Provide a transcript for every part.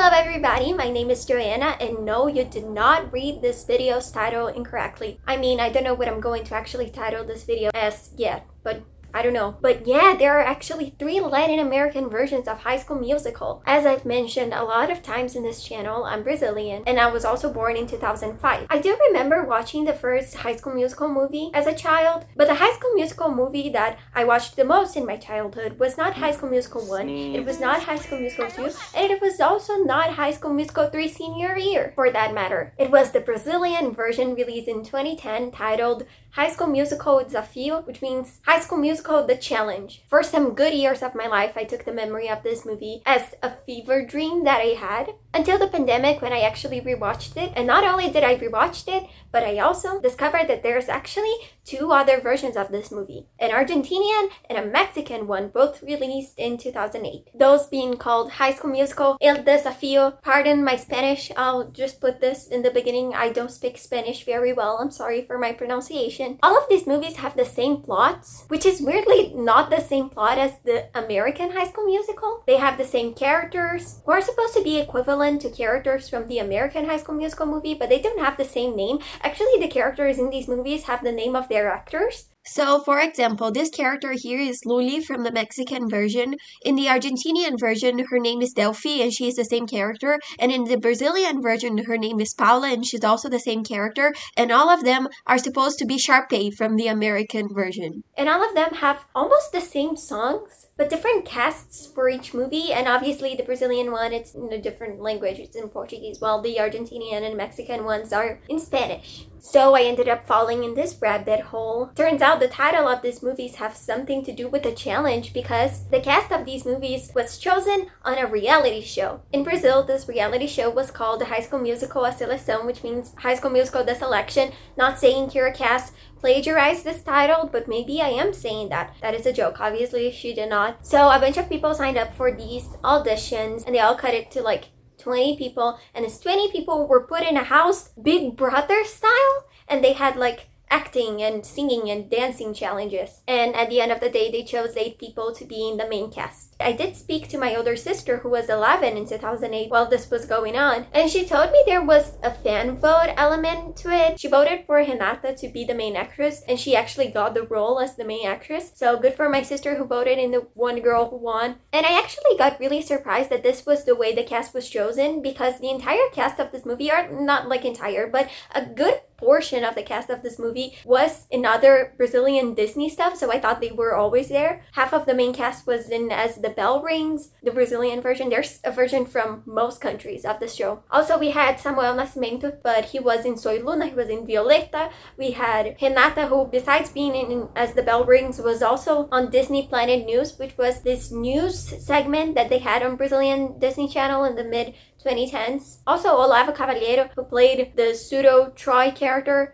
Hello everybody, my name is Joanna, and no, you did not read this video's title incorrectly. I mean, I don't know what I'm going to actually title this video as yet, but I don't know. But yeah, there are actually 3 Latin American versions of High School Musical. As I've mentioned a lot of times in this channel, I'm Brazilian, and I was also born in 2005. I do remember watching the first High School Musical movie as a child, but the High School Musical movie that I watched the most in my childhood was not High School Musical 1, it was not High School Musical 2, and it was also not High School Musical 3 senior year, for that matter. It was the Brazilian version released in 2010 titled High School Musical Desafio, which means High School Musical The Challenge. For some good years of my life, I took the memory of this movie as a fever dream that I had until the pandemic when I actually rewatched it. And not only did I rewatch it, but I also discovered that there's actually 2 other versions of this movie. An Argentinian and a Mexican one, both released in 2008. Those being called High School Musical El Desafío. Pardon my Spanish, I'll just put this in the beginning. I don't speak Spanish very well, I'm sorry for my pronunciation. All of these movies have the same plots, which is weirdly not the same plot as the American High School Musical. They have the same characters, who are supposed to be equivalent to characters from the American High School Musical movie, but they don't have the same name. Actually, the characters in these movies have the name of their actors. So, for example, this character here is Luli from the Mexican version. In the Argentinian version, her name is Delphi, and she is the same character. And in the Brazilian version, her name is Paula, and she's also the same character. And all of them are supposed to be Sharpay from the American version. And all of them have almost the same songs, but different casts for each movie. And obviously, the Brazilian one, it's in a different language. It's in Portuguese, while the Argentinian and Mexican ones are in Spanish. So I ended up falling in this rabbit hole. Turns out the title of these movies have something to do with the challenge because the cast of these movies was chosen on a reality show. In Brazil, this reality show was called High School Musical A Seleção, which means High School Musical The Selection. Not saying here a cast plagiarized this title, but maybe I am saying that. That is a joke. Obviously, she did not. So a bunch of people signed up for these auditions, and they all cut it to like 20 people, and these 20 people were put in a house, Big Brother style, and they had like acting and singing and dancing challenges. And at the end of the day, they chose 8 people to be in the main cast. I did speak to my older sister who was 11 in 2008 while this was going on, and she told me there was a fan vote element to it. She voted for Renata to be the main actress, and she actually got the role as the main actress. So good for my sister who voted in the one girl who won. And I actually got really surprised that this was the way the cast was chosen, because the entire cast of this movie, are not like entire, but a good portion of the cast of this movie was in other Brazilian Disney stuff, so I thought they were always there. Half of the main cast was in as The Bell Rings, the Brazilian version. There's a version from most countries of the show. Also, we had Samuel Nascimento, but he was in Soy Luna, he was in Violeta. We had Renata, who besides being in as The Bell Rings, was also on Disney Planet News, which was this news segment that they had on Brazilian Disney Channel in the mid-2010s. Also, Olavo Cavalheiro, who played the pseudo Troy character,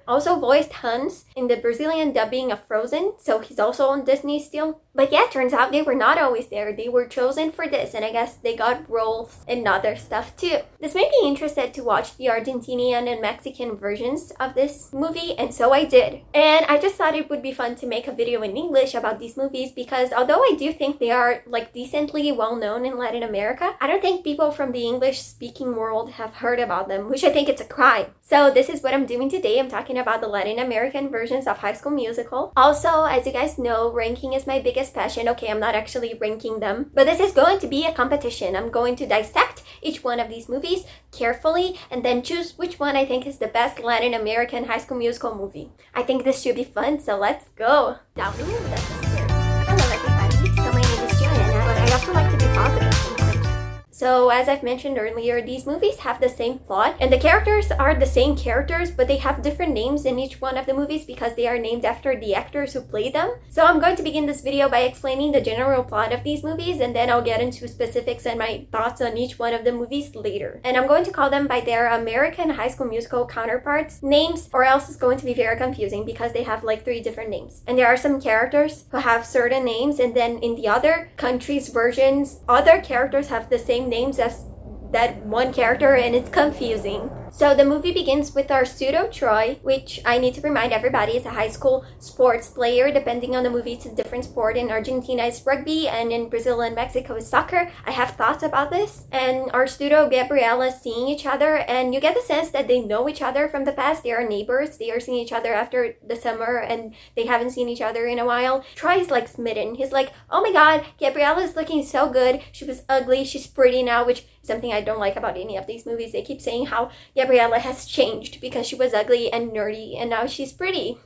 also voiced Hans in the Brazilian dubbing of Frozen, so he's also on Disney still. But yeah, turns out they were not always there. They were chosen for this, and I guess they got roles in other stuff too. This made me interested to watch the Argentinian and Mexican versions of this movie, and so I did. And I just thought it would be fun to make a video in English about these movies, because although I do think they are like decently well known in Latin America, I don't think people from the English-speaking world have heard about them, which I think it's a crime. So this is what I'm doing today. I'm talking about the Latin American versions of High School Musical. Also, as you guys know, ranking is my biggest passion. Okay, I'm not actually ranking them, but this is going to be a competition. I'm going to dissect each one of these movies carefully and then choose which one I think is the best Latin American High School Musical movie. I think this should be fun, so let's go. Down in the episode. Hello everybody, so my name is Joanna, but I also like to be positive sometimes. So as I've mentioned earlier, these movies have the same plot, and the characters are the same characters, but they have different names in each one of the movies because they are named after the actors who play them. So I'm going to begin this video by explaining the general plot of these movies, and then I'll get into specifics and my thoughts on each one of the movies later. And I'm going to call them by their American High School Musical counterparts names, or else it's going to be very confusing because they have like 3 different names. And there are some characters who have certain names, and then in the other countries' versions, other characters have the same names as that one character, and it's confusing. So the movie begins with our pseudo Troy, which I need to remind everybody is a high school sports player. Depending on the movie, it's a different sport. In Argentina, it's rugby, and in Brazil and Mexico, it's soccer. I have thoughts about this. And our pseudo Gabriella seeing each other, and you get the sense that they know each other from the past. They are neighbors. They are seeing each other after the summer, and they haven't seen each other in a while. Troy is like smitten. He's like, oh my god, Gabriella is looking so good. She was ugly. She's pretty now, which is something I don't like about any of these movies. They keep saying how Gabriella has changed because she was ugly and nerdy, and now she's pretty.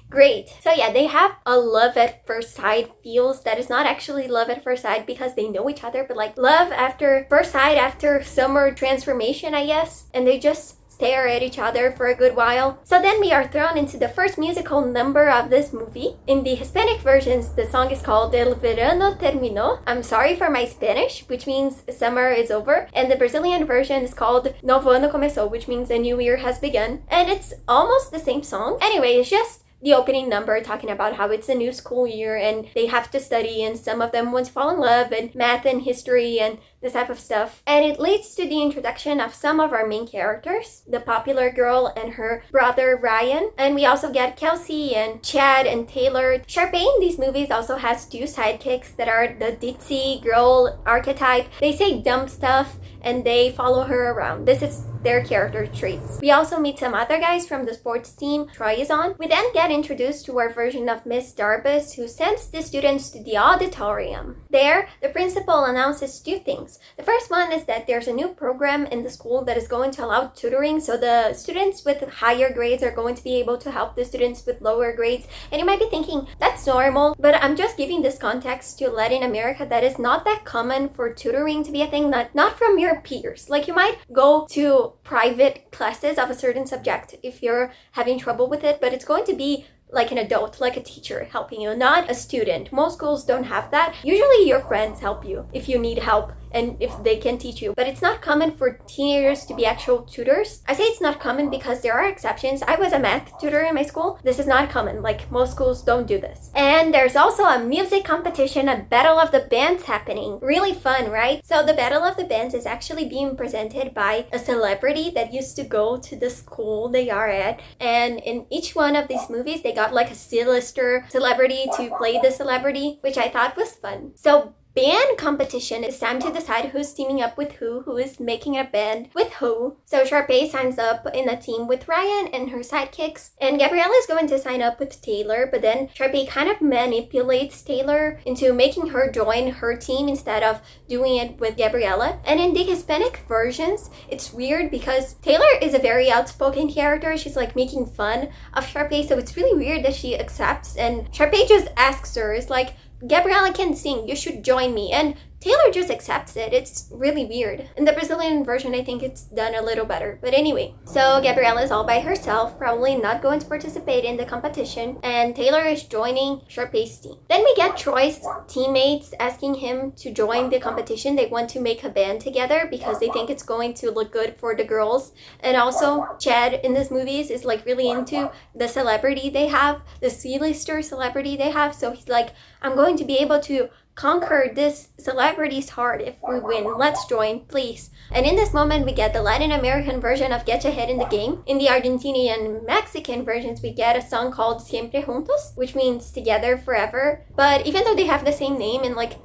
Great. So yeah, they have a love at first sight feels that is not actually love at first sight because they know each other, but like love after first sight after summer transformation, I guess. And they just stare at each other for a good while. So then we are thrown into the first musical number of this movie. In the Hispanic versions, the song is called El Verano Terminó. I'm sorry for my Spanish, which means summer is over. And the Brazilian version is called Novo Ano Começou, which means a new year has begun. And it's almost the same song. Anyway, it's just the opening number talking about how it's a new school year and they have to study, and some of them want to fall in love, and math and history and this type of stuff. And it leads to the introduction of some of our main characters, the popular girl and her brother Ryan. And we also get Kelsey and Chad and Taylor. Sharpay in these movies also has two sidekicks that are the ditzy girl archetype. They say dumb stuff and they follow her around. This is their character traits. We also meet some other guys from the sports team Troy is on. We then get introduced to our version of Miss Darbus, who sends the students to the auditorium. There, the principal announces two things. The first one is that there's a new program in the school that is going to allow tutoring, so the students with higher grades are going to be able to help the students with lower grades. And you might be thinking, that's normal, but I'm just giving this context to Latin America that is not that common for tutoring to be a thing, not from your peers. Like, you might go to private classes of a certain subject if you're having trouble with it, but it's going to be like an adult, like a teacher helping you, not a student. Most schools don't have that. Usually your friends help you if you need help and if they can teach you. But it's not common for teenagers to be actual tutors. I say it's not common because there are exceptions. I was a math tutor in my school. This is not common. Like, most schools don't do this. And there's also a music competition, a battle of the bands happening. Really fun, right? So the battle of the bands is actually being presented by a celebrity that used to go to the school they are at. And in each one of these movies, they got like a C-lister celebrity to play the celebrity, which I thought was fun. So band competition, it's time to decide who's teaming up with who is making a band with who. So Sharpay signs up in a team with Ryan and her sidekicks, and Gabriella is going to sign up with Taylor, but then Sharpay kind of manipulates Taylor into making her join her team instead of doing it with Gabriella. And in the Hispanic versions, it's weird because Taylor is a very outspoken character. She's like making fun of Sharpay, so it's really weird that she accepts, and Sharpay just asks her, it's like, Gabriella can sing, you should join me. And Taylor just accepts it. It's really weird. In the Brazilian version, I think it's done a little better. But anyway, so Gabriella is all by herself, probably not going to participate in the competition, and Taylor is joining Sharpay's team. Then we get Troy's teammates asking him to join the competition. They want to make a band together because they think it's going to look good for the girls. And also, Chad in this movies is like really into the celebrity they have, the C-lister celebrity they have. So he's like, I'm going to be able to conquer this celebrity's heart if we win. Let's join, please. And in this moment, we get the Latin American version of Get Ahead in the Game. In the Argentinian and Mexican versions, we get a song called Siempre Juntos, which means together forever. But even though they have the same name and like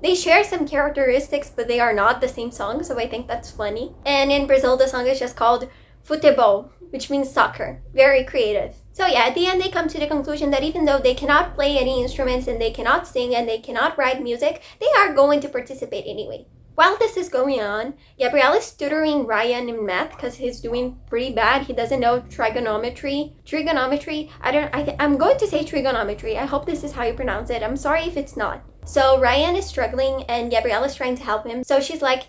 they share some characteristics, but they are not the same song, so I think that's funny. And in Brazil, the song is just called Futebol, which means soccer. Very creative. So yeah, at the end they come to the conclusion that even though they cannot play any instruments and they cannot sing and they cannot write music, they are going to participate anyway. While this is going on, Gabrielle is tutoring Ryan in math because he's doing pretty bad. He doesn't know trigonometry. I'm going to say trigonometry. I hope this is how you pronounce it. I'm sorry if it's not. So Ryan is struggling and Gabrielle is trying to help him. So she's like,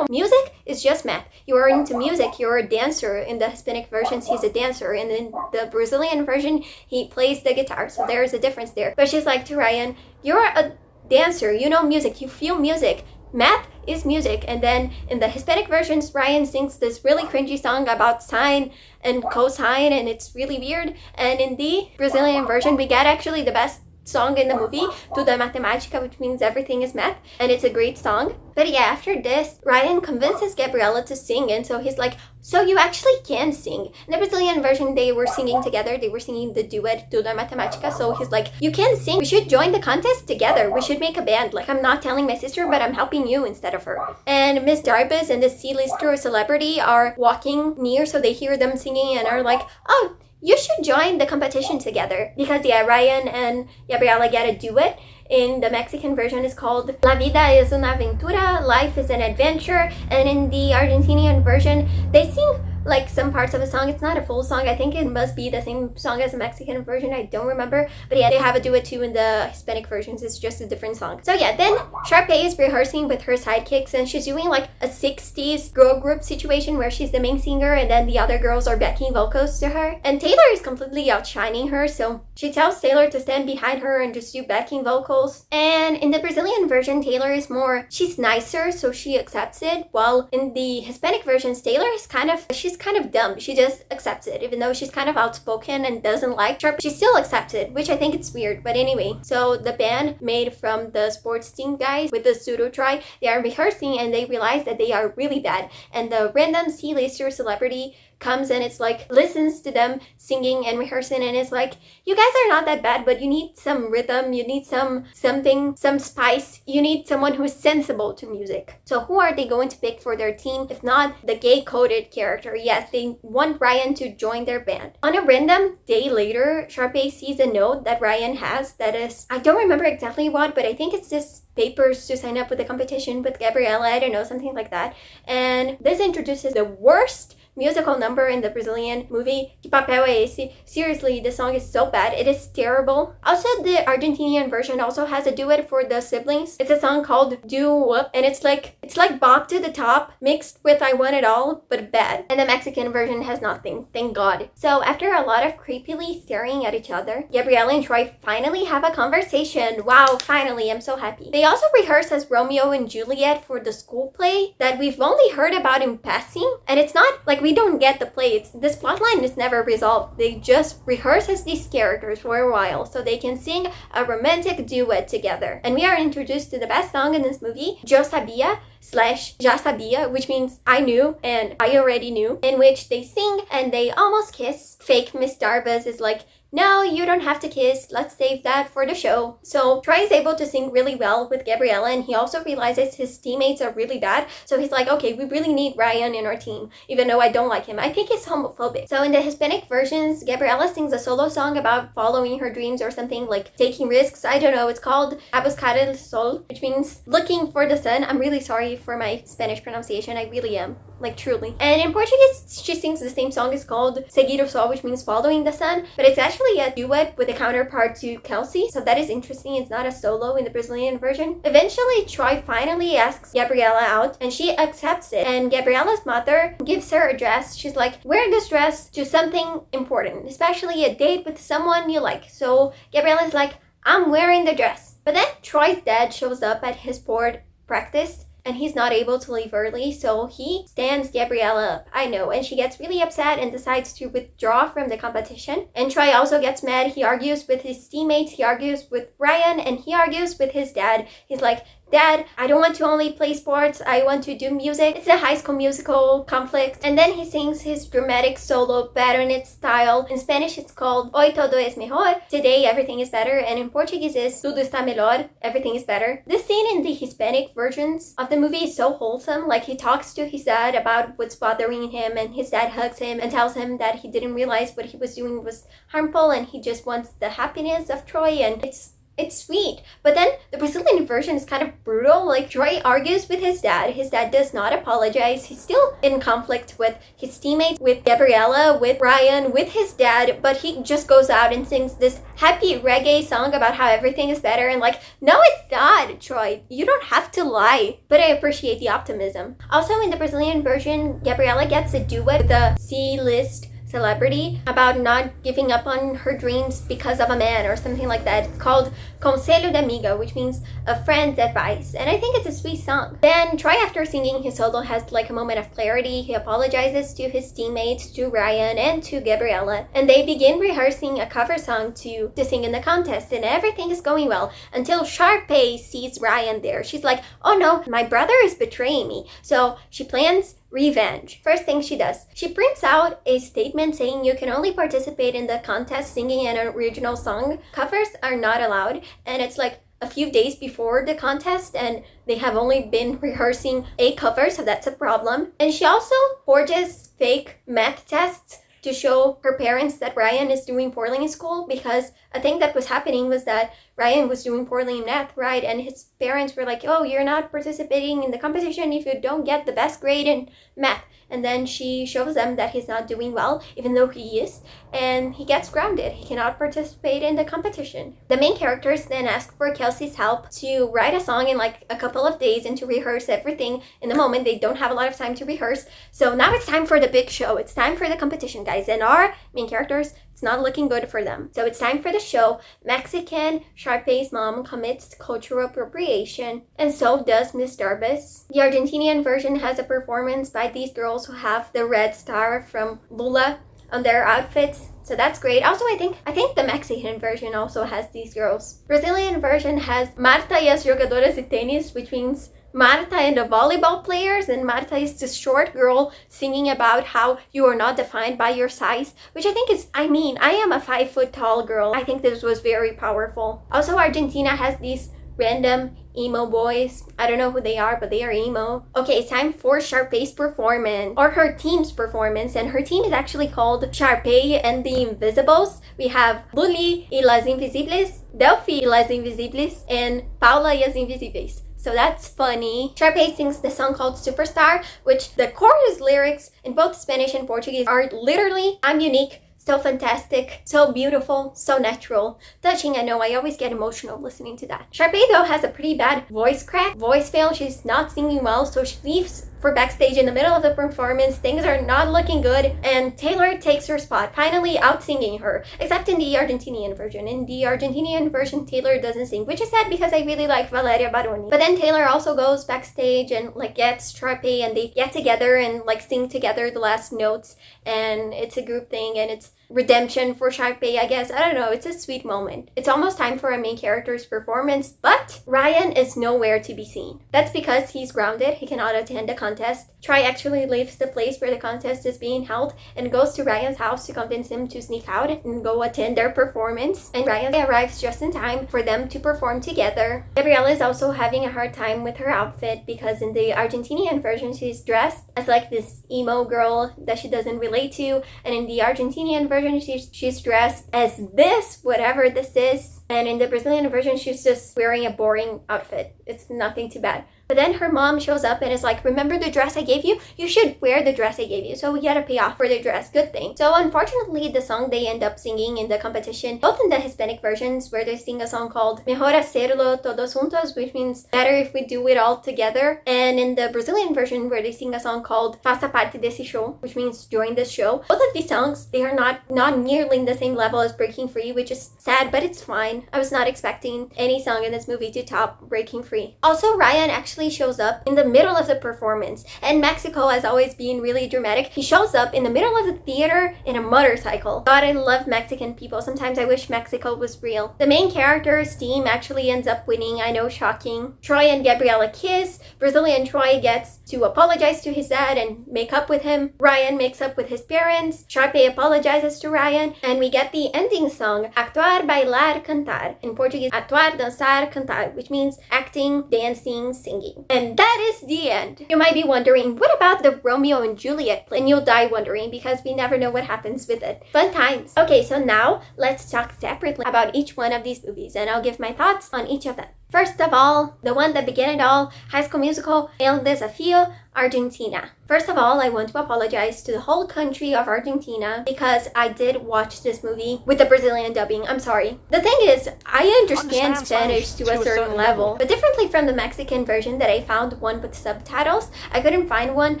music is just math. You are into music, you're a dancer. In the Hispanic versions, he's a dancer. And in the Brazilian version, he plays the guitar. So there is a difference there. But she's like to Ryan, you're a dancer, you know music, you feel music. Math is music. And then in the Hispanic versions, Ryan sings this really cringy song about sine and cosine, and it's really weird. And in the Brazilian version, we get actually the best song in the movie, Tudo é Matemática, which means everything is math, and it's a great song. But yeah, after this, Ryan convinces Gabriela to sing, and so he's like, so you actually can sing. In the Brazilian version, they were singing together. They were singing the duet Tudo é Matemática. So he's like, you can sing. We should join the contest together. We should make a band. Like, I'm not telling my sister, but I'm helping you instead of her. And Miss Darbus and the C-lister celebrity are walking near, so they hear them singing and are like, oh, you should join the competition together. Because yeah, Ryan and Gabriela get a duet. In the Mexican version, it's called La vida es una aventura, life is an adventure. And in the Argentinian version, they sing like some parts of a song. It's not a full song. I think it must be the same song as the Mexican version. I don't remember. But yeah, they have a duet too in the Hispanic versions. It's just a different song. So yeah, then Sharpay is rehearsing with her sidekicks, and she's doing like a 60s girl group situation where she's the main singer and then the other girls are backing vocals to her. And Taylor is completely outshining her, so she tells Taylor to stand behind her and just do backing vocals. And in the Brazilian version, Taylor is more, she's nicer, so she accepts it. While in the Hispanic versions, Taylor is she's kind of dumb. She just accepts it. Even though she's kind of outspoken and doesn't like Sharp, she still accepts it, which I think it's weird. But anyway, so the band made from the sports team guys with the pseudo try, they are rehearsing and they realize that they are really bad. And the random C-lister celebrity comes and it's like listens to them singing and rehearsing and it's like, you guys are not that bad, but you need some rhythm, you need some spice, you need someone who's sensible to music. So who are they going to pick for their team if not the gay coded character? Yes, they want Ryan to join their band. On a random day later, Sharpay sees a note that Ryan has that is, I don't remember exactly what, but I think it's this papers to sign up with the competition with Gabriela, I don't know, something like that. And this introduces the worst musical number in the Brazilian movie, Que Papel é Esse? Seriously, the song is so bad. It is terrible. Also, the Argentinian version also has a duet for the siblings. It's a song called Do Whoop, and it's like Bop to the Top mixed with I Want It All, but bad. And the Mexican version has nothing, thank God. So after a lot of creepily staring at each other, Gabriela and Troy finally have a conversation. Wow, finally, I'm so happy. They also rehearse as Romeo and Juliet for the school play that we've only heard about in passing, and it's not like we don't get the play. This plotline is never resolved. They just rehearse as these characters for a while so they can sing a romantic duet together. And we are introduced to the best song in this movie, Yo Sabia / Já Sabia, which means I knew and I already knew, in which they sing and they almost kiss. Fake Miss Darbus is like, no, you don't have to kiss, let's save that for the show. So Troy is able to sing really well with Gabriela, and he also realizes his teammates are really bad, so he's like, okay, we really need Ryan in our team, even though I don't like him. I think he's homophobic. So in the Hispanic versions, Gabriela sings a solo song about following her dreams or something, like taking risks. I don't know, it's called A Buscar el Sol, which means looking for the sun. I'm really sorry for my Spanish pronunciation, I really am, like truly. And in Portuguese, she sings the same song. It's called Seguir o Sol, which means following the sun, but it's actually a duet with a counterpart to Kelsey, so that is interesting. It's not a solo in the Brazilian version. Eventually, Troy finally asks Gabriela out, and she accepts it. And Gabriela's mother gives her a dress. She's like, wear this dress to something important, especially a date with someone you like. So Gabriela's like, I'm wearing the dress. But then Troy's dad shows up at his board practice, and he's not able to leave early, so he stands Gabriela up. I know, and she gets really upset and decides to withdraw from the competition. And Troy also gets mad. He argues with his teammates, he argues with Ryan, and he argues with his dad. He's like, Dad, I don't want to only play sports, I want to do music. It's a High School Musical conflict. And then he sings his dramatic solo baronet style. In Spanish, it's called Hoy todo es mejor. Today, everything is better. And in Portuguese, it's Tudo está melhor. Everything is better. This scene in the Hispanic versions of the movie is so wholesome. Like, he talks to his dad about what's bothering him, and his dad hugs him and tells him that he didn't realize what he was doing was harmful and he just wants the happiness of Troy, and it's sweet. But then the Brazilian version is kind of brutal. Like, Troy argues with his dad. His dad does not apologize. He's still in conflict with his teammates, with Gabriela, with Ryan, with his dad, but he just goes out and sings this happy reggae song about how everything is better. And like, no, it's not, Troy. You don't have to lie. But I appreciate the optimism. Also, in the Brazilian version, Gabriela gets a duet with the C-list celebrity about not giving up on her dreams because of a man or something like that. It's called Conselho de Amiga, which means a friend's advice, and I think it's a sweet song. Then Troy, after singing his solo, has like a moment of clarity. He apologizes to his teammates, to Ryan and to Gabriella, and they begin rehearsing a cover song to sing in the contest, and everything is going well until Sharpay sees Ryan there. She's like, oh no, my brother is betraying me. So she plans revenge. First thing she does, she prints out a statement saying you can only participate in the contest singing an original song. Covers are not allowed, and it's like a few days before the contest and they have only been rehearsing a cover, so that's a problem. And she also forges fake math tests to show her parents that Ryan is doing poorly in school, because a thing that was happening was that Ryan was doing poorly in math, right? And his parents were like, oh, you're not participating in the competition if you don't get the best grade in math. And then she shows them that he's not doing well, even though he is, and he gets grounded. He cannot participate in the competition. The main characters then ask for Kelsey's help to write a song in like a couple of days and to rehearse everything in the moment. They don't have a lot of time to rehearse. So now it's time for the big show. It's time for the competition, guys. And our main characters, it's not looking good for them. So it's time for the show. Mexican Sharpay's mom commits cultural appropriation, and so does Miss Darbus. The Argentinian version has a performance by these girls who have the red star from Lula on their outfits. So that's great. Also, I think the Mexican version also has these girls. Brazilian version has Marta y as jogadoras de tênis, which means Marta and the volleyball players, and Marta is this short girl singing about how you are not defined by your size, which I think is, I am a 5 foot tall girl. I think this was very powerful. Also, Argentina has these random emo boys. I don't know who they are, but they are emo. Okay, it's time for Sharpay's performance, or her team's performance, and her team is actually called Sharpay and the Invisibles. We have Luli y las Invisibles, Delphi y las Invisibles, and Paula y las Invisibles. So that's funny. Sharpay sings the song called Superstar, which the chorus lyrics in both Spanish and Portuguese are literally, I'm unique, so fantastic, so beautiful, so natural. Touching, I know, I always get emotional listening to that. Sharpay, though, has a pretty bad voice crack, voice fail. She's not singing well, so she leaves for backstage in the middle of the performance. Things are not looking good, and Taylor takes her spot, finally out-singing her, except in the Argentinian version. In the Argentinian version, Taylor doesn't sing, which is sad because I really like Valeria Baroni. But then Taylor also goes backstage and gets Sharpay, and they get together and sing together the last notes, and it's a group thing, and it's redemption for Sharpay, I guess. I don't know, it's a sweet moment. It's almost time for a main character's performance, but Ryan is nowhere to be seen. That's because he's grounded. He cannot attend the contest. Troy actually leaves the place where the contest is being held and goes to Ryan's house to convince him to sneak out and go attend their performance. And Ryan arrives just in time for them to perform together. Gabriella is also having a hard time with her outfit because in the Argentinian version, she's dressed as this emo girl that she doesn't relate to, and in the Argentinian version, she's dressed as this, whatever this is. And in the Brazilian version, she's just wearing a boring outfit. It's nothing too bad. But then her mom shows up and is like, remember the dress I gave you? You should wear the dress I gave you. So we gotta pay off for the dress. Good thing. So unfortunately, the song they end up singing in the competition, both in the Hispanic versions where they sing a song called Mejor hacerlo todos juntos, which means better if we do it all together. And in the Brazilian version where they sing a song called Faça parte desse show, which means join this show. Both of these songs, they are not nearly in the same level as Breaking Free, which is sad, but it's fine. I was not expecting any song in this movie to top Breaking Free. Also, Ryan actually shows up in the middle of the performance, and Mexico has always been really dramatic. He shows up in the middle of the theater in a motorcycle. God, I love Mexican people. Sometimes I wish Mexico was real. The main character's team actually ends up winning. I know, shocking. Troy and Gabriella kiss. Brazilian Troy gets to apologize to his dad and make up with him. Ryan makes up with his parents. Sharpay apologizes to Ryan, and we get the ending song, Actuar, Bailar, Cantar. In Portuguese, Actuar, Dançar, Cantar, which means acting, dancing, singing. And that is the end. You might be wondering, what about the Romeo and Juliet play? And you'll die wondering because we never know what happens with it. Fun times. Okay, so now let's talk separately about each one of these movies, and I'll give my thoughts on each of them. First of all, the one that began it all, High School Musical, El Desafío, Argentina. First of all, I want to apologize to the whole country of Argentina because I did watch this movie with the Brazilian dubbing. I'm sorry. The thing is, I understand Spanish to a certain level, but differently from the Mexican version that I found one with subtitles, I couldn't find one.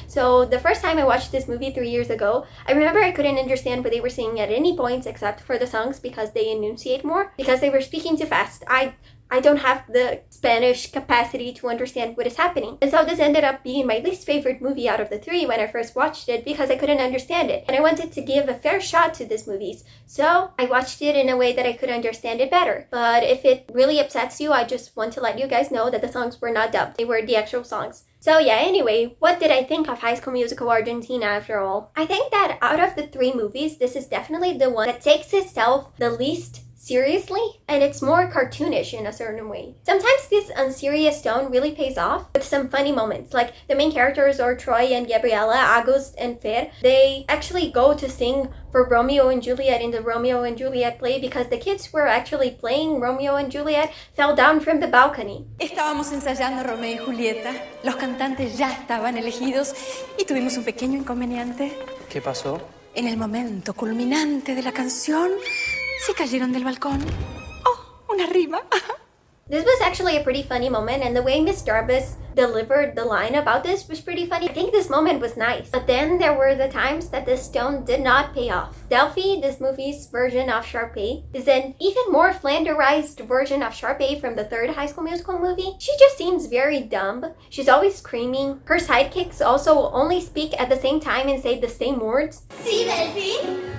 So the first time I watched this movie 3 years ago, I remember I couldn't understand what they were saying at any points except for the songs because they enunciate more, because they were speaking too fast. I don't have the Spanish capacity to understand what is happening. And so this ended up being my least favorite movie out of the three when I first watched it because I couldn't understand it. And I wanted to give a fair shot to these movies. So I watched it in a way that I could understand it better. But if it really upsets you, I just want to let you guys know that the songs were not dubbed. They were the actual songs. So yeah, anyway, what did I think of High School Musical Argentina after all? I think that out of the three movies, this is definitely the one that takes itself the least seriously, and it's more cartoonish in a certain way. Sometimes this unserious tone really pays off with some funny moments, like the main characters are Troy and Gabriela, August and Fer. They actually go to sing for Romeo and Juliet in the Romeo and Juliet play because the kids were actually playing Romeo and Juliet fell down from the balcony. Estábamos ensayando Romeo y Julieta, los cantantes ya estaban elegidos y tuvimos un pequeño inconveniente. ¿Qué pasó? En el momento culminante de la canción, se cayeron del balcón. Oh, una rima. This was actually a pretty funny moment, and the way Miss Darbus delivered the line about this was pretty funny. I think this moment was nice. But then there were the times that this tone did not pay off. Delphi, this movie's version of Sharpay, is an even more flanderized version of Sharpay from the third High School Musical movie. She just seems very dumb. She's always screaming. Her sidekicks also only speak at the same time and say the same words. Sí, Delphi.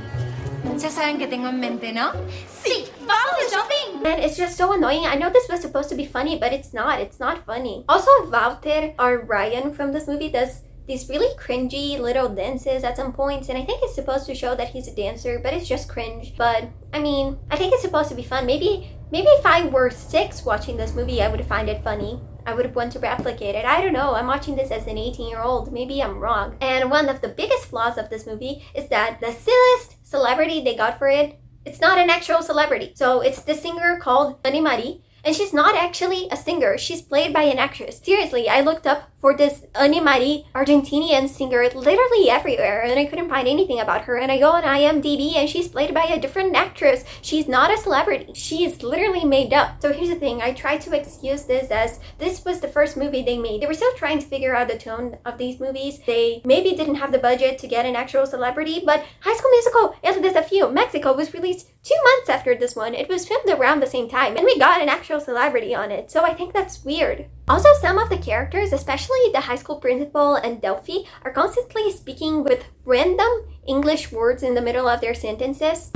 Ya saben que tengo en mente, ¿no? Sí, vamos de shopping. And it's just so annoying. I know this was supposed to be funny, but it's not. It's not funny. Also, Walter, or Ryan from this movie, does these really cringy little dances at some points, and I think it's supposed to show that he's a dancer, but it's just cringe. But, I mean, I think it's supposed to be fun. Maybe if I were 6 watching this movie, I would find it funny. I would want to replicate it. I don't know. I'm watching this as an 18-year-old. Maybe I'm wrong. And one of the biggest flaws of this movie is that the silliest celebrity they got for it, it's not an actual celebrity. So it's the singer called Annie Marie, and she's not actually a singer. She's played by an actress. Seriously, I looked up for this Annie Marie Argentinian singer literally everywhere, and I couldn't find anything about her. And I go on IMDb, and she's played by a different actress. She's not a celebrity. She's literally made up. So here's the thing. I try to excuse this as this was the first movie they made. They were still trying to figure out the tone of these movies. They maybe didn't have the budget to get an actual celebrity, but High School Musical El Desafío Mexico was released 2 months after this one. It was filmed around the same time, and we got an actual celebrity on it. So I think that's weird. Also, some of the characters, especially the high school principal and Delphi, are constantly speaking with random English words in the middle of their sentences.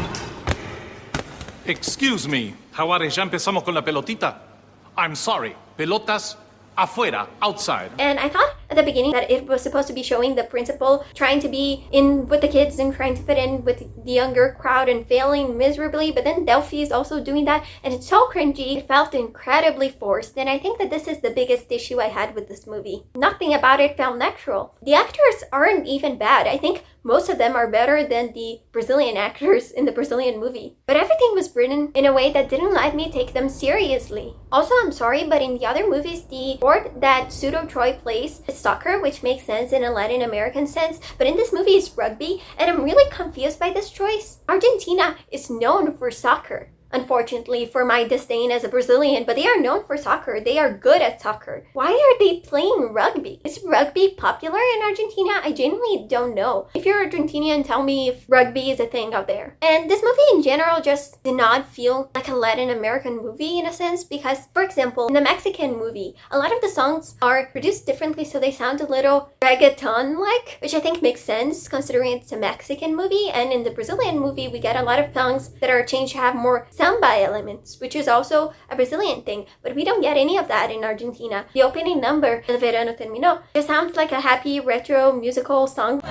Excuse me, Jaguares, ya empezamos con la pelotita. I'm sorry, pelotas afuera, outside. And I thought at the beginning that it was supposed to be showing the principal trying to be in with the kids and trying to fit in with the younger crowd and failing miserably, but then Delphi is also doing that, and it's so cringy. It felt incredibly forced, and I think that this is the biggest issue I had with this movie. Nothing about it felt natural. The actors aren't even bad. I think most of them are better than the Brazilian actors in the Brazilian movie. But everything was written in a way that didn't let me take them seriously. Also, I'm sorry, but in the other movies, the sport that Pseudo Troy plays is soccer, which makes sense in a Latin American sense, but in this movie it's rugby, and I'm really confused by this choice. Argentina is known for soccer. Unfortunately, for my disdain as a Brazilian, but they are known for soccer. They are good at soccer. Why are they playing rugby? Is rugby popular in Argentina? I genuinely don't know. If you're Argentinian, tell me if rugby is a thing out there. And this movie in general just did not feel like a Latin American movie in a sense because, for example, in the Mexican movie, a lot of the songs are produced differently so they sound a little reggaeton-like, which I think makes sense considering it's a Mexican movie. And in the Brazilian movie, we get a lot of songs that are changed to have more samba elements, which is also a Brazilian thing, but we don't get any of that in Argentina. The opening number, El Verano Terminó, just sounds like a happy retro musical song,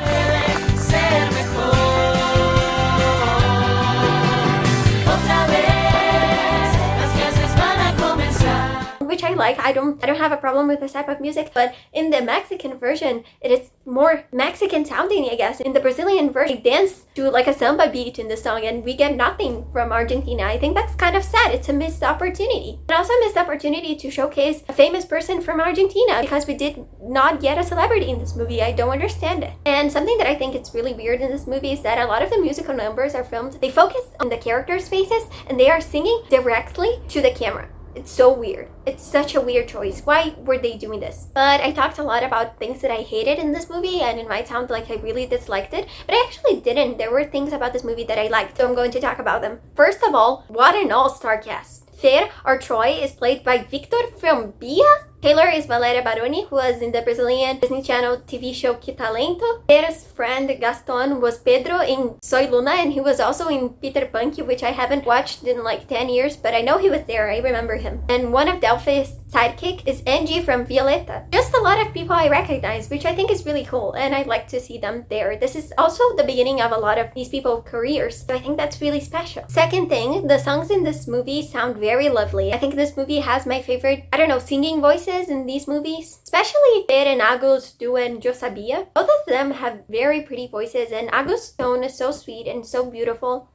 which which I like. I don't have a problem with this type of music, but in the Mexican version, it is more Mexican sounding, I guess. In the Brazilian version, they dance to like a samba beat in the song, and we get nothing from Argentina. I think that's kind of sad. It's a missed opportunity. And also a missed opportunity to showcase a famous person from Argentina, because we did not get a celebrity in this movie. I don't understand it. And something that I think it's really weird in this movie is that a lot of the musical numbers are filmed, they focus on the characters' faces and they are singing directly to the camera. It's so weird. It's such a weird choice. Why were they doing this? But I talked a lot about things that I hated in this movie, and it might sound like I really disliked it, but I actually didn't. There were things about this movie that I liked, so I'm going to talk about them. First of all, what an all-star cast. Fer, or Troy, is played by Victor from Bia. Taylor is Valéria Baroni, who was in the Brazilian Disney Channel TV show Que Talento. Fer's friend Gaston was Pedro in Soy Luna, and he was also in Peter Pan, which I haven't watched in like 10 years, but I know he was there. I remember him. And one of Delphi's sidekick is Angie from Violeta. Just a lot of people I recognize, which I think is really cool, and I'd like to see them there. This is also the beginning of a lot of these people's careers, so I think that's really special. Second thing, the songs in this movie sound very lovely. I think this movie has my favorite, singing voices in these movies, especially Fer and Agus doing Yo Sabia. Both of them have very pretty voices, and Agus' tone is so sweet and so beautiful.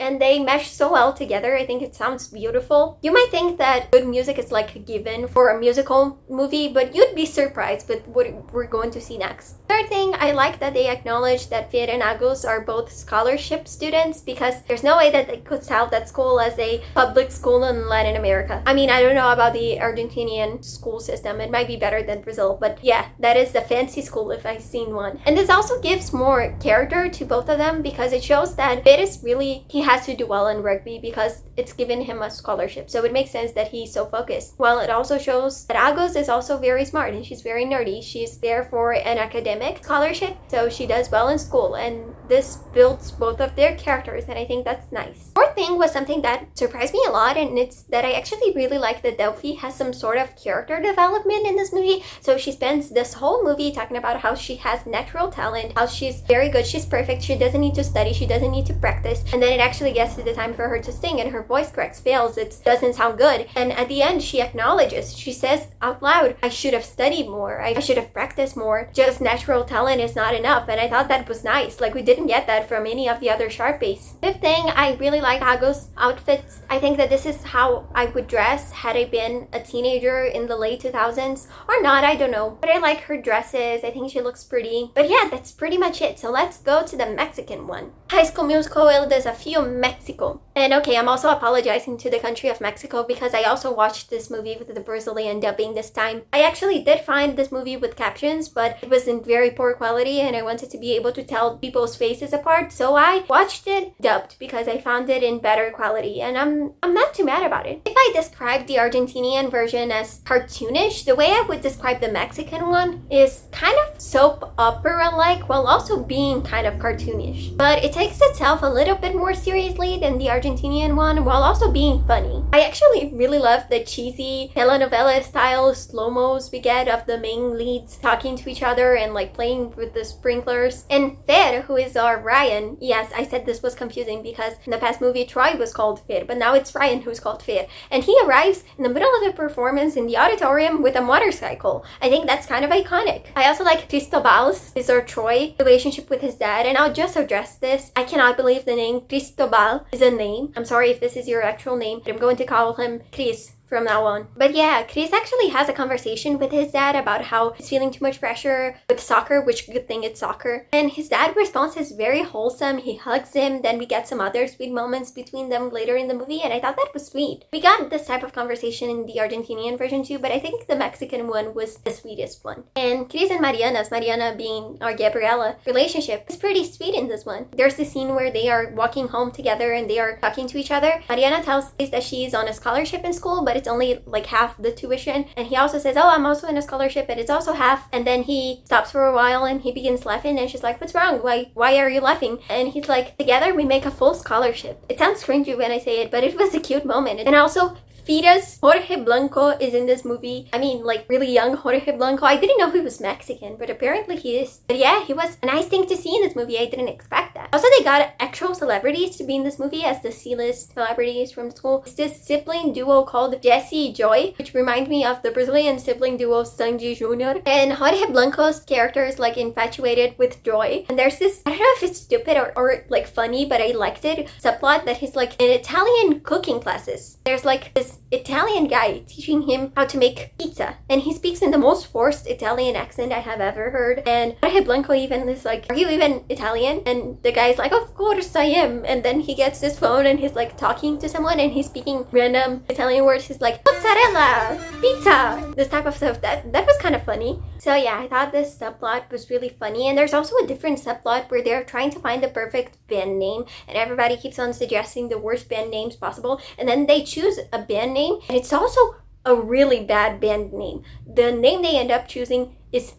And they mesh so well together. I think it sounds beautiful. You might think that good music is like a given for a musical movie, but you'd be surprised with what we're going to see next. Third thing, I like that they acknowledge that Fer and Agus are both scholarship students, because there's no way that they could sell that school as a public school in Latin America. I mean, I don't know about the Argentinian school system. It might be better than Brazil, but yeah, that is the fancy school if I've seen one. And this also gives more character to both of them, because it shows that Fer is really, he has to do well in rugby because it's given him a scholarship, so it makes sense that he's so focused. Well, it also shows that Agus is also very smart and she's very nerdy. She's there for an academic scholarship, so she does well in school, and this builds both of their characters, and I think that's nice. Fourth thing was something that surprised me a lot, and it's that I actually really like that Delphi has some sort of character development in this movie. So she spends this whole movie talking about how she has natural talent, how she's very good, she's perfect, she doesn't need to study, she doesn't need to practice, and then it actually gets to the time for her to sing and her voice cracks, fails, it doesn't sound good, and at the end she acknowledges, she says out loud, I should have studied more, I should have practiced more, just natural talent is not enough. And I thought that was nice. Like, we didn't get that from any of the other Sharpies. Fifth thing, I really like Agus' outfits. I think that this is how I would dress had I been a teenager in the late 2000s, or not, I don't know, but I like her dresses. I think she looks pretty. But yeah, that's pretty much it. So let's go to the Mexican one. High School Musical El Desafío Mexico. And okay, I'm also apologizing to the country of Mexico because I also watched this movie with the Brazilian dubbing this time. I actually did find this movie with captions, but it was in very poor quality and I wanted to be able to tell people's faces apart, so I watched it dubbed because I found it in better quality, and I'm not too mad about it. If I describe the Argentinian version as cartoonish, the way I would describe the Mexican one is kind of soap opera-like while also being kind of cartoonish. But it takes itself a little bit more seriously than the Argentinian one while also being funny. I actually really love the cheesy telenovela style slow-mos we get of the main leads talking to each other and like playing with the sprinklers. And Fer, who is our Ryan, yes, I said this was confusing because in the past movie Troy was called Fer, but now it's Ryan who's called Fer. And he arrives in the middle of the performance in the auditorium with a motorcycle. I think that's kind of iconic. I also like Cristobal's, is our Troy, relationship with his dad, and I'll just address this. I cannot believe the name Cristobal is a name. I'm sorry if this is your actual name, but I'm going to call him Chris from now on. But yeah, Chris actually has a conversation with his dad about how he's feeling too much pressure with soccer, which good thing it's soccer. And his dad response is very wholesome. He hugs him, then we get some other sweet moments between them later in the movie, and I thought that was sweet. We got this type of conversation in the Argentinian version too, but I think the Mexican one was the sweetest one. And Chris and Mariana being our Gabriela relationship, is pretty sweet in this one. There's the scene where they are walking home together and they are talking to each other. Mariana tells Chris that she's on a scholarship in school, but it's only like half the tuition, and he also says, oh, I'm also in a scholarship and it's also half, and then he stops for a while and he begins laughing and she's like, what's wrong, why are you laughing? And he's like, together we make a full scholarship. It sounds cringy when I say it, but it was a cute moment. And also fetus Jorge Blanco is in this movie. I mean, like really young Jorge Blanco. I didn't know he was Mexican, but apparently he is. But yeah, he was a nice thing to see in this movie. I didn't expect that. Also, they got actual celebrities to be in this movie as the C-list celebrities from the school. It's this sibling duo called Jesse Joy, which remind me of the Brazilian sibling duo Sanji Jr. And Jorge Blanco's character is like infatuated with Joy. And there's this, I don't know if it's stupid or like funny, but I liked it, subplot that he's like in Italian cooking classes. There's like this Italian guy teaching him how to make pizza, and he speaks in the most forced Italian accent I have ever heard. And Jorge Blanco even is like, are you even Italian? And the guy's like, of course I am. And then he gets his phone and he's like talking to someone and he's speaking random Italian words. He's like, mozzarella, pizza, this type of stuff. That was kind of funny. So yeah, I thought this subplot was really funny. And there's also a different subplot where they're trying to find the perfect band name, and everybody keeps on suggesting the worst band names possible, and then they choose a band name, and it's also a really bad band name. The name they end up choosing is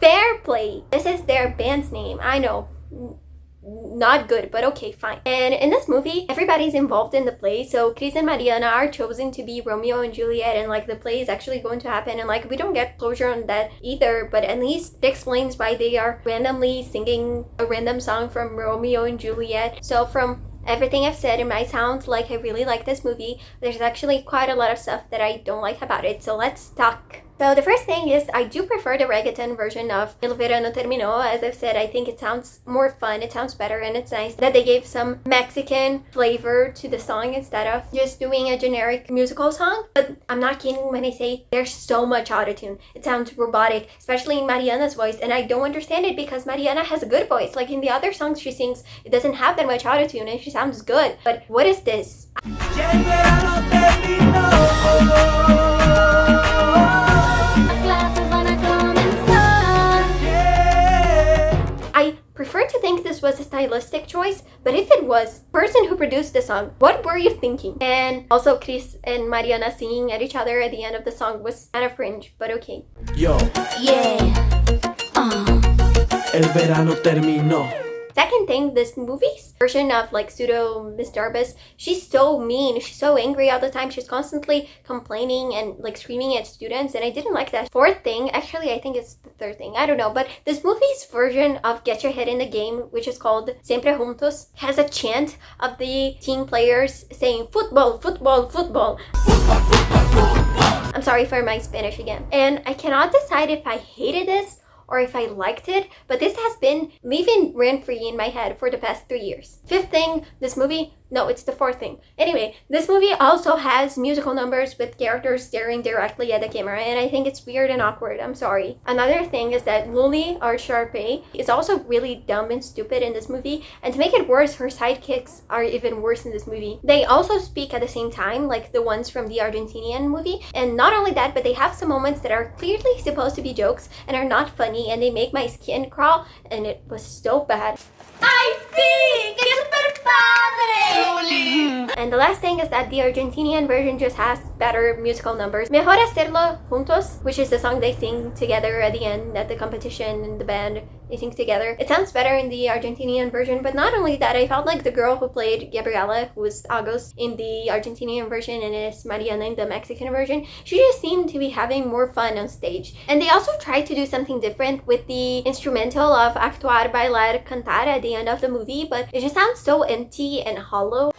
Fair Play. This is their band's name. I know, not good, but okay, fine. And in this movie, everybody's involved in the play. So Chris and Mariana are chosen to be Romeo and Juliet, and like the play is actually going to happen, and like we don't get closure on that either, but at least it explains why they are randomly singing a random song from Romeo and Juliet. So from everything I've said, it might sound like I really like this movie. There's actually quite a lot of stuff that I don't like about it, so let's talk. So the first thing is I do prefer the reggaeton version of El Verano Terminó. As I've said, I think it sounds more fun, it sounds better, and it's nice that they gave some Mexican flavor to the song instead of just doing a generic musical song. But I'm not kidding when I say there's so much autotune. It sounds robotic, especially in Mariana's voice, and I don't understand it because Mariana has a good voice. Like in the other songs she sings, it doesn't have that much autotune and she sounds good. But what is this? I prefer to think this was a stylistic choice, but if it was, the person who produced the song, what were you thinking? And also Chris and Mariana singing at each other at the end of the song was kind of cringe, but okay. Yo. Yeah. El verano terminó. Second thing, this movie's version of like pseudo Miss Darbus, she's so mean, she's so angry all the time, she's constantly complaining and like screaming at students, and I didn't like that. Fourth thing, actually I think it's the third thing, I don't know, but this movie's version of Get Your Head in the Game, which is called Siempre Juntos, has a chant of the team players saying football, football, football. I'm sorry for my Spanish again. And I cannot decide if I hated this or if I liked it, but this has been living rent-free in my head for the past 3 years. Fifth thing, this movie, no, it's the fourth thing. Anyway, this movie also has musical numbers with characters staring directly at the camera, and I think it's weird and awkward, I'm sorry. Another thing is that Luli, our Sharpay, is also really dumb and stupid in this movie, and to make it worse, her sidekicks are even worse in this movie. They also speak at the same time, like the ones from the Argentinian movie, and not only that, but they have some moments that are clearly supposed to be jokes and are not funny, and they make my skin crawl, and it was so bad. ¡Ay, sí! ¡Qué super padre! And the last thing is that the Argentinian version just has better musical numbers. Mejor hacerlo juntos, which is the song they sing together at the end at the competition, and the band, they sing together. It sounds better in the Argentinian version, but not only that, I felt like the girl who played Gabriela, who was Agos in the Argentinian version and is Mariana in the Mexican version, she just seemed to be having more fun on stage. And they also tried to do something different with the instrumental of Actuar, Bailar, Cantar at the end of the movie, but it just sounds so empty and hollow.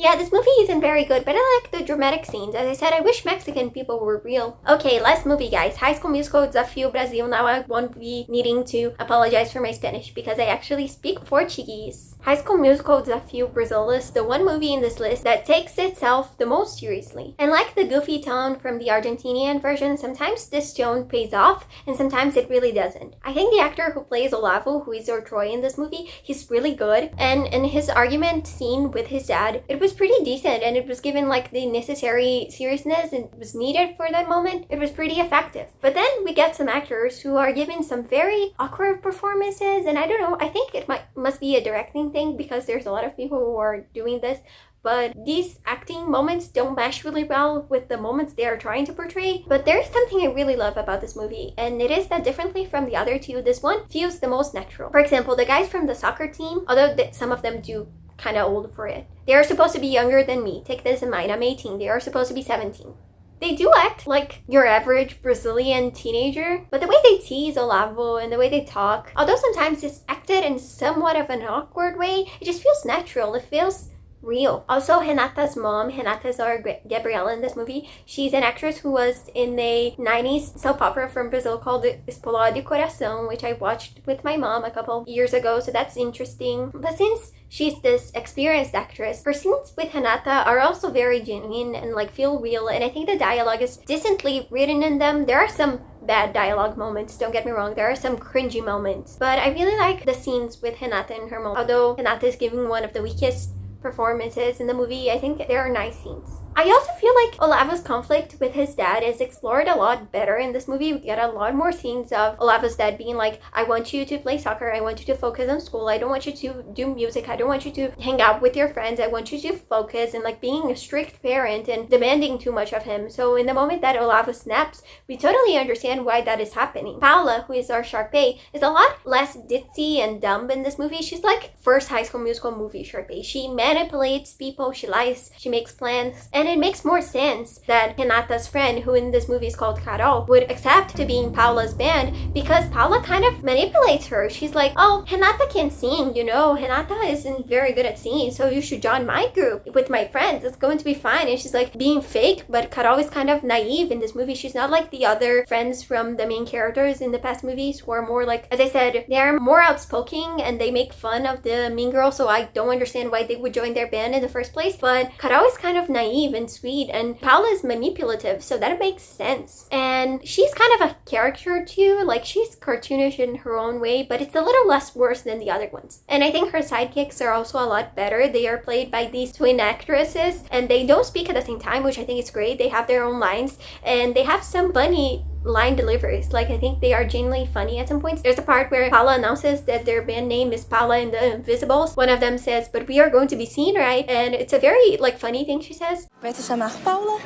Yeah, this movie isn't very good, but I like the dramatic scenes. As I said, I wish Mexican people were real. Okay, last movie, guys. High School Musical Desafio Brasil. Now I won't be needing to apologize for my Spanish because I actually speak Portuguese. High School Musical Desafio Brasil is the one movie in this list that takes itself the most seriously. And like the goofy tone from the Argentinian version, sometimes this tone pays off and sometimes it really doesn't. I think the actor who plays Olavo, who is Troy in this movie, he's really good. And in his argument scene with his dad, it was pretty decent, and it was given like the necessary seriousness and was needed for that moment. It was pretty effective. But then we get some actors who are given some very awkward performances, and I don't know, I think it must be a directing thing because there's a lot of people who are doing this, but these acting moments don't mesh really well with the moments they are trying to portray. But there is something I really love about this movie, and it is that differently from the other two, this one feels the most natural. For example, the guys from the soccer team, although some of them do kind of old for it, they are supposed to be younger than me. Take this in mind, I'm 18. They are supposed to be 17. They do act like your average Brazilian teenager, but the way they tease Olavo and the way they talk, although sometimes it's acted in somewhat of an awkward way, it just feels natural. It feels real. Also, Renata's mom, Renata's our Gabriela in this movie. She's an actress who was in a 90s soap opera from Brazil called Explode Coração, which I watched with my mom a couple years ago, so that's interesting. But since she's this experienced actress, her scenes with Renata are also very genuine and like feel real, and I think the dialogue is decently written in them. There are some bad dialogue moments, don't get me wrong, there are some cringy moments, but I really like the scenes with Renata and her mom. Although Renata is giving one of the weakest performances in the movie, I think there are nice scenes. I also feel like Olavo's conflict with his dad is explored a lot better in this movie. We get a lot more scenes of Olavo's dad being like, I want you to play soccer, I want you to focus on school, I don't want you to do music, I don't want you to hang out with your friends, I want you to focus, and like being a strict parent and demanding too much of him. So in the moment that Olavo snaps, we totally understand why that is happening. Paula, who is our Sharpay, is a lot less ditzy and dumb in this movie. She's like first High School Musical movie Sharpay. She manipulates people, she lies, she makes plans, and it makes more sense that Renata's friend, who in this movie is called Carol, would accept to be in Paula's band because Paula kind of manipulates her. She's like, oh, Renata can sing, you know, Renata isn't very good at singing, so you should join my group with my friends, it's going to be fine. And she's like being fake, but Carol is kind of naive in this movie. She's not like the other friends from the main characters in the past movies who are more like, as I said, they're more outspoken and they make fun of the mean girl, so I don't understand why they would join their band in the first place. But Carol is kind of naive and sweet, and Paula is manipulative, so that makes sense. And she's kind of a caricature too, like she's cartoonish in her own way, but it's a little less worse than the other ones. And I think her sidekicks are also a lot better. They are played by these twin actresses, and they don't speak at the same time, which I think is great. They have their own lines, and they have some funny line deliveries. Like, I think they are genuinely funny at some points. There's a part where Paula announces that their band name is Paula and the Invisibles. One of them says, but we are going to be seen, right? And it's a very like funny thing she says. Vai se chamar Paula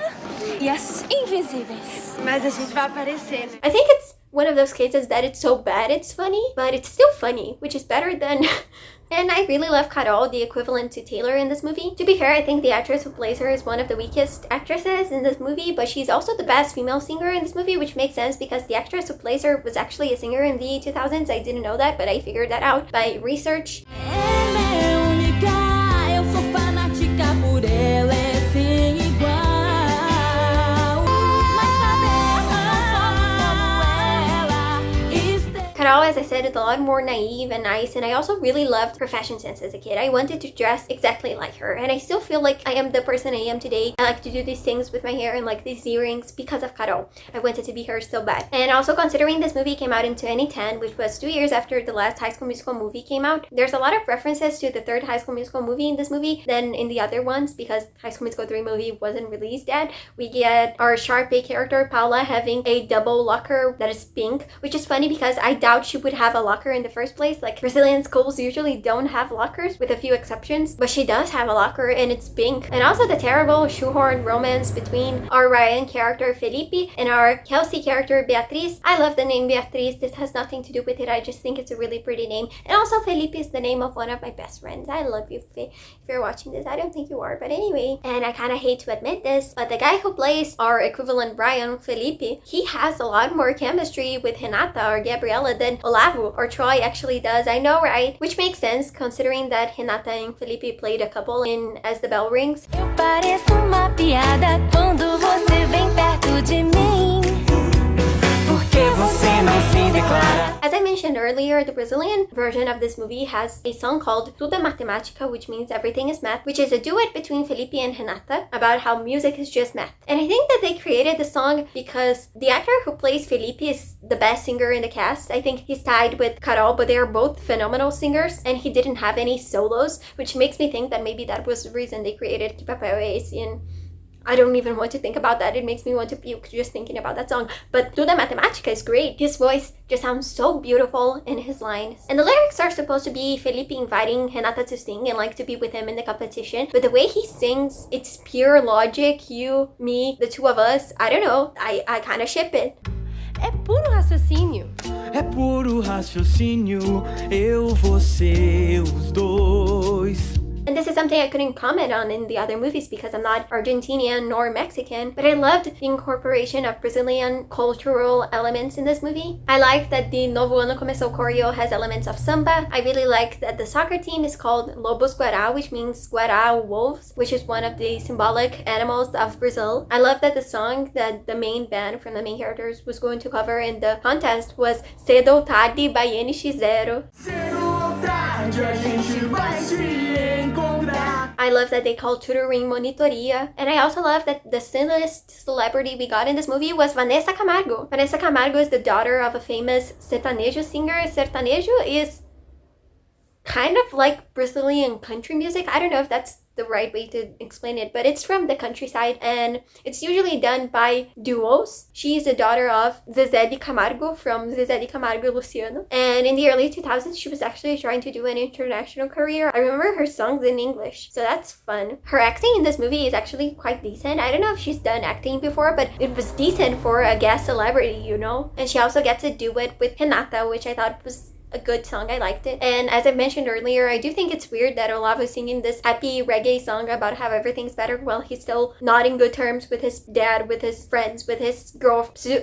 e as Invisíveis. Mas a gente vai aparecer, né? I think it's one of those cases that it's so bad it's funny, but it's still funny, which is better than And I really love Carol, the equivalent to Taylor in this movie. To be fair, I think the actress who plays her is one of the weakest actresses in this movie, but she's also the best female singer in this movie, which makes sense because the actress who plays her was actually a singer in the 2000s. I didn't know that, but I figured that out by research. Carol, as I said, is a lot more naive and nice, and I also really loved her fashion sense as a kid. I wanted to dress exactly like her, and I still feel like I am the person I am today. I like to do these things with my hair and like these earrings because of Carol. I wanted to be her so bad. And also, considering this movie came out in 2010, which was 2 years after the last High School Musical movie came out, there's a lot of references to the third High School Musical movie in this movie than in the other ones, because High School Musical 3 movie wasn't released yet. We get our Sharpay character, Paula, having a double locker that is pink, which is funny because I doubt she would have a locker in the first place. Like, Brazilian schools usually don't have lockers, with a few exceptions, but she does have a locker and it's pink. And also the terrible shoehorned romance between our Ryan character Felipe and our Kelsey character Beatriz. I love the name Beatriz. This has nothing to do with it. I just think it's a really pretty name. And also Felipe is the name of one of my best friends. I love you, if you're watching this. I don't think you are, but anyway. And I kind of hate to admit this, but the guy who plays our equivalent Brian, Felipe, he has a lot more chemistry with Renata or Gabriela than Olavo or Troy actually does. I know, right? Which makes sense considering that Renata and Felipe played a couple in As the Bell Rings. Eu pareço uma piada quando você vem perto de mim. Porque você não se declara. As I mentioned earlier, the Brazilian version of this movie has a song called Tudo é Matemática, which means everything is math, which is a duet between Felipe and Renata about how music is just math. And I think that they created the song because the actor who plays Felipe is the best singer in the cast. I think he's tied with Carol, but they are both phenomenal singers, and he didn't have any solos, which makes me think that maybe that was the reason they created Que Papel É Esse in I don't even want to think about that. It makes me want to puke just thinking about that song. But Tudo Matemática is great. His voice just sounds so beautiful in his lines. And the lyrics are supposed to be Felipe inviting Renata to sing and like to be with him in the competition. But the way he sings, it's pure logic. You, me, the two of us. I don't know. I kind of ship it. É puro raciocínio. É puro raciocínio, eu, você, os dois. And this is something I couldn't comment on in the other movies because I'm not Argentinian nor Mexican, but I loved the incorporation of Brazilian cultural elements in this movie. I like that the Novo Ano Começou choreo has elements of samba. I really like that the soccer team is called Lobos Guará, which means Guará wolves, which is one of the symbolic animals of Brazil. I love that the song that the main band from the main characters was going to cover in the contest was Cedo ou Tarde by NX0. I love that they call tutoring monitoria. And I also love that the cinnest celebrity we got in this movie was Vanessa Camargo. Vanessa Camargo is the daughter of a famous sertanejo singer. Sertanejo is kind of like Brazilian country music. I don't know if that's the right way to explain it, but it's from the countryside and it's usually done by duos. She's the daughter of Zezé de Camargo from Zezé de Camargo e Luciano, and in the early 2000s she was actually trying to do an international career. I remember her songs in English, so that's fun. Her acting in this movie is actually quite decent. I don't know if she's done acting before, but it was decent for a guest celebrity, you know. And she also gets to do it with Renata, which I thought was a good song. I liked it. And as I mentioned earlier, I do think it's weird that Olavo is singing this happy reggae song about how everything's better while he's still not in good terms with his dad, with his friends, with his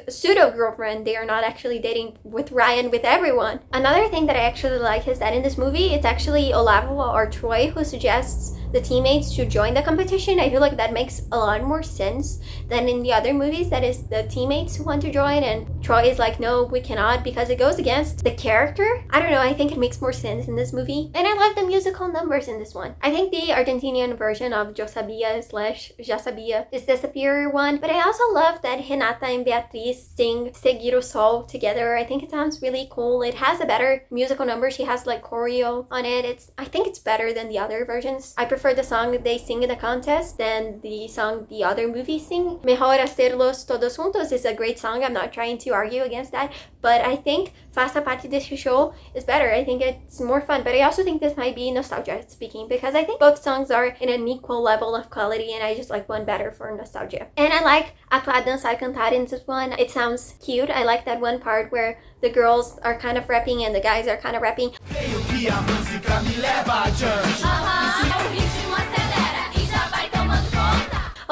pseudo-girlfriend. They are not actually dating, with Ryan, with everyone. Another thing that I actually like is that in this movie, it's actually Olavo or Troy who suggests the teammates to join the competition. I feel like that makes a lot more sense than in the other movies. That is the teammates who want to join and Troy is like, no, we cannot, because it goes against the character. I don't know, I think it makes more sense in this movie. And I love the musical numbers in this one. I think the Argentinian version of Yo Sabia / Já Sabia is the superior one, but I also love that Renata and Beatriz sing Seguir o Sol together. I think it sounds really cool. It has a better musical number. She has like choreo on it. I think it's better than the other versions. I prefer the song they sing in the contest than the song the other movies sing. Mejor Hacerlos Todos Juntos is a great song. I'm not trying to argue against that, but I think Faça Parte desse Show is better. I think it's more fun, but I also think this might be nostalgia speaking because I think both songs are in an equal level of quality and I just like one better for nostalgia. And I like Atuar, Dançar, Cantar in this one. It sounds cute. I like that one part where the girls are kind of rapping and the guys are kind of rapping.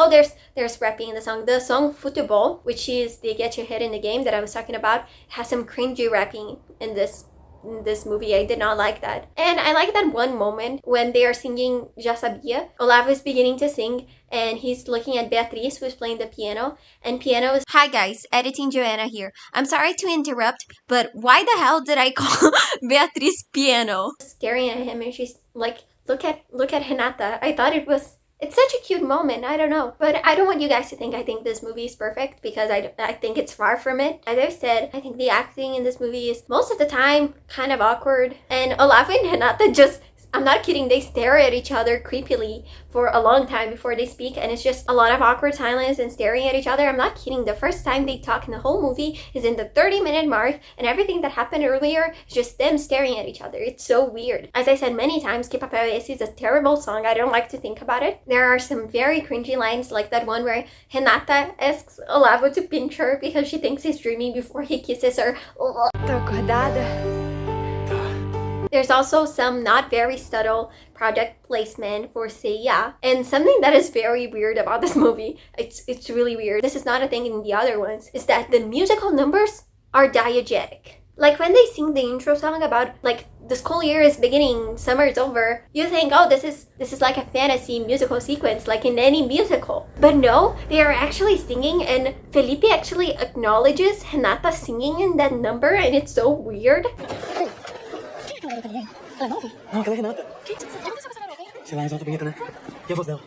Oh, there's rapping in the song. The song Futebol, which is the Get Your Head in the Game that I was talking about, has some cringy rapping in this movie. I did not like that. And I like that one moment when they are singing Já Sabia. Olavo is beginning to sing and he's looking at Beatriz, who's playing the piano, and piano is... Hi guys, editing Joanna here. I'm sorry to interrupt, but why the hell did I call Beatriz piano? Staring at him and she's like, look at Renata. I thought it's such a cute moment. I don't know. But I don't want you guys to think I think this movie is perfect because I think it's far from it. As I've said, I think the acting in this movie is most of the time kind of awkward. And Olavo and Renata just... I'm not kidding, they stare at each other creepily for a long time before they speak, and it's just a lot of awkward silence and staring at each other. I'm not kidding, the first time they talk in the whole movie is in the 30-minute mark, and everything that happened earlier is just them staring at each other. It's so weird. As I said many times, Que Papel Esse is a terrible song. I don't like to think about it. There are some very cringy lines, like that one where Renata asks Olavo to pinch her because she thinks he's dreaming before he kisses her. Tô acordada. There's also some not very subtle product placement for Seiya, and something that is very weird about this movie, it's really weird, this is not a thing in the other ones, is that the musical numbers are diegetic. Like when they sing the intro song about like the school year is beginning, summer is over, you think, oh, this is like a fantasy musical sequence like in any musical. But no, they are actually singing, and Felipe actually acknowledges Renata singing in that number, and it's so weird. Não, aquela é Renata. Sei lá, exalta a vinheta, né? E a voz dela.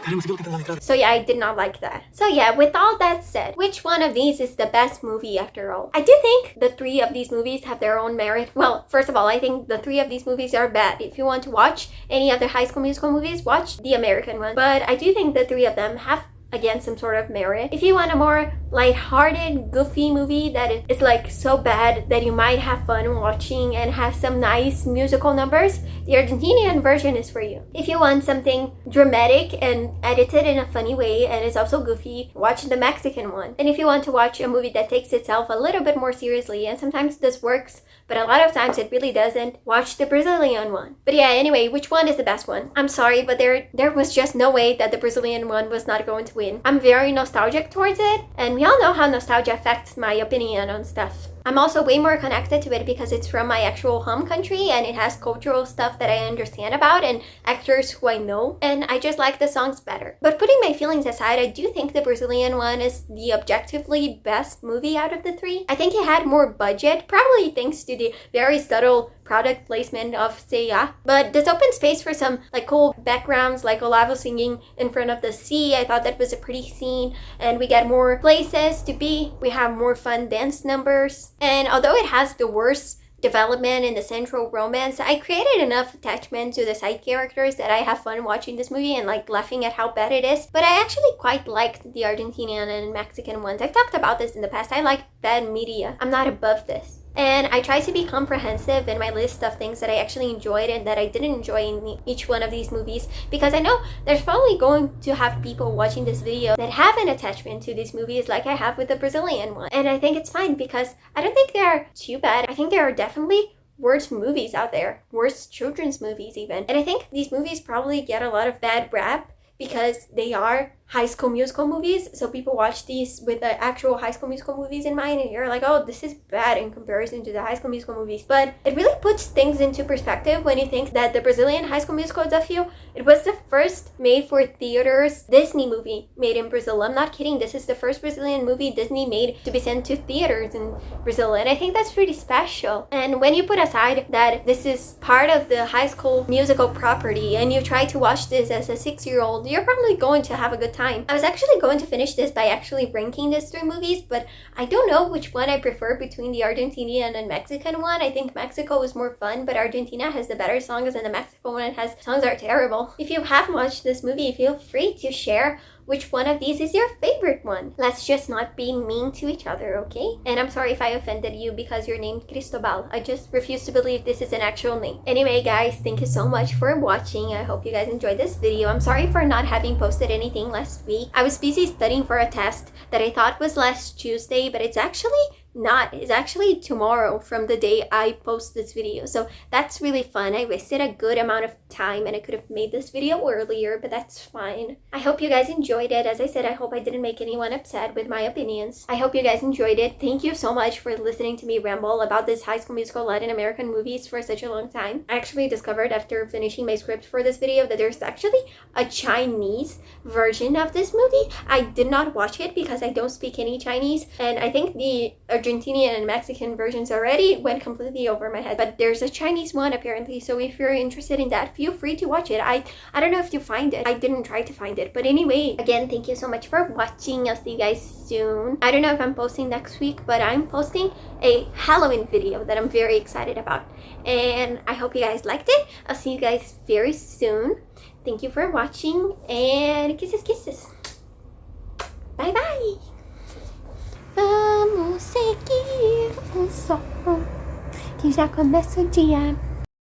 Caramba, você viu o que tá na entrada? So yeah, I did not like that. So yeah, with all that said, which one of these is the best movie after all? I do think the three of these movies have their own merit. Well, first of all, I think the three of these movies are bad. If you want to watch any other High School Musical movies, watch the American one. But I do think the three of them have again, some sort of merit. If you want a more lighthearted, goofy movie that is like so bad that you might have fun watching and have some nice musical numbers, the Argentinian version is for you. If you want something dramatic and edited in a funny way and is also goofy, watch the Mexican one. And if you want to watch a movie that takes itself a little bit more seriously, and sometimes this works, but a lot of times it really doesn't, watch the Brazilian one. But yeah, anyway, which one is the best one? I'm sorry, but there was just no way that the Brazilian one was not going to win. I'm very nostalgic towards it, and we all know how nostalgia affects my opinion on stuff. I'm also way more connected to it because it's from my actual home country and it has cultural stuff that I understand about and actors who I know, and I just like the songs better. But putting my feelings aside, I do think the Brazilian one is the objectively best movie out of the three. I think it had more budget, probably thanks to the very subtle product placement of C&A, but there's open space for some like cool backgrounds, like Olavo singing in front of the sea. I thought that was a pretty scene, and we get more places to be. We have more fun dance numbers, and although it has the worst development in the central romance, I created enough attachment to the side characters that I have fun watching this movie and like laughing at how bad it is. But I actually quite liked the Argentinian and Mexican ones. I've talked about this in the past. I like bad media. I'm not above this. And I try to be comprehensive in my list of things that I actually enjoyed and that I didn't enjoy in each one of these movies, because I know there's probably going to have people watching this video that have an attachment to these movies like I have with the Brazilian one. And I think it's fine because I don't think they're too bad. I think there are definitely worse movies out there, worse children's movies even. And I think these movies probably get a lot of bad rap because they are High School Musical movies, so people watch these with the actual High School Musical movies in mind and you're like, oh, this is bad in comparison to the High School Musical movies. But it really puts things into perspective when you think that the Brazilian High School Musical Desafio, it was the first made-for-theaters Disney movie made in Brazil. I'm not kidding, this is the first Brazilian movie Disney made to be sent to theaters in Brazil, and I think that's pretty special. And when you put aside that this is part of the High School Musical property and you try to watch this as a 6-year-old, you're probably going to have a good time. I was actually going to finish this by actually ranking these three movies, but I don't know which one I prefer between the Argentinian and Mexican one. I think Mexico is more fun, but Argentina has the better songs and the Mexico one has songs that are terrible. If you have watched this movie, feel free to share which one of these is your favorite one. Let's just not be mean to each other, okay? And I'm sorry if I offended you because you're named Cristobal. I just refuse to believe this is an actual name. Anyway, guys, thank you so much for watching. I hope you guys enjoyed this video. I'm sorry for not having posted anything last week. I was busy studying for a test that I thought was last Tuesday, but it's actually not. It's actually tomorrow from the day I post this video, so that's really fun. I wasted a good amount of time and I could have made this video earlier, but that's fine. I hope you guys enjoyed it. As I said, I hope I didn't make anyone upset with my opinions. I hope you guys enjoyed it. Thank you so much for listening to me ramble about this High School Musical Latin American movies for such a long time. I actually discovered after finishing my script for this video that there's actually a Chinese version of this movie. I did not watch it because I don't speak any Chinese, and I think the Argentinian and Mexican versions already went completely over my head, but there's a Chinese one apparently, so if you're interested in that, feel free to watch it. I don't know if you find it. I didn't try to find it, but anyway, again, thank you so much for watching. I'll see you guys soon. I don't know if I'm posting next week, but I'm posting a Halloween video that I'm very excited about, and I hope you guys liked it. I'll see you guys very soon. Thank you for watching, and kisses, kisses. Bye bye. Vamos seguir o sol que já começa o dia.